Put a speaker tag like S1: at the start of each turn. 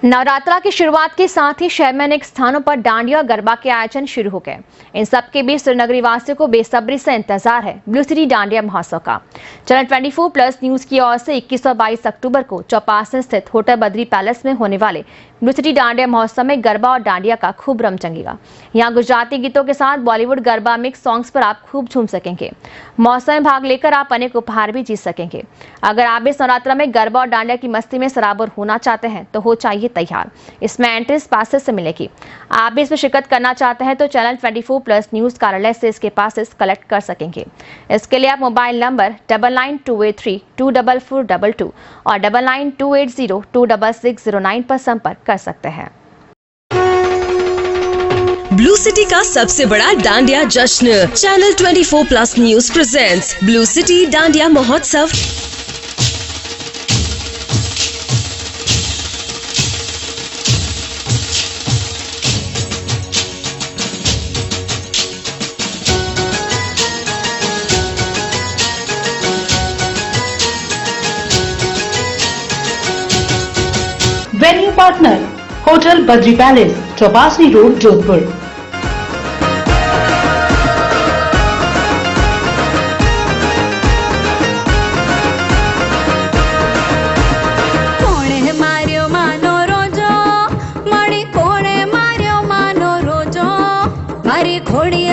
S1: नवरात्रा की शुरुआत के साथ ही शहर में अनेक स्थानों पर डांडिया और गरबा के आयोजन शुरू हो गए। इन सब के बीच श्रीनगरी वासियों को बेसब्री से इंतजार है ब्लू सिटी डांडिया महोत्सव का। चैनल 24+ न्यूज की ओर से 21 और 22 अक्टूबर को चौपास स्थित होटल बद्री पैलेस में होने वाले ब्लू सिटी डांडिया महोत्सव में गरबा और डांडिया का खूब रम चंगेगा। यहाँ गुजराती गीतों के साथ बॉलीवुड गरबा मिक्स सॉन्ग्स पर आप खूब झूम सकेंगे। महोत्सव में भाग लेकर आप अनेक उपहार भी जीत सकेंगे। अगर आप इस नवरात्रा में गरबा और डांडिया की मस्ती में सराबोर होना चाहते हैं तो हो चाहिए तैयार। इसमें एंट्रीज पासेस से मिलेगी। आप भी इसमें शिरकत करना चाहते हैं तो चैनल 24+ न्यूज कार्यालय से इसके पासेस कलेक्ट कर सकेंगे। इसके लिए आप मोबाइल नंबर 9928324422 और 9928026609 पर संपर्क कर सकते हैं।
S2: ब्लू सिटी का सबसे बड़ा डांडिया जश्न channel 24+ news presents blue city dandiya महोत्सव।
S3: Venue partner hotel Badri palace, Chopasni road, Jodhpur.
S4: कोणे मार्यो मानो रोजो, मड़ी कोणे मार्यो मानो रोजो, मारी खोड़ी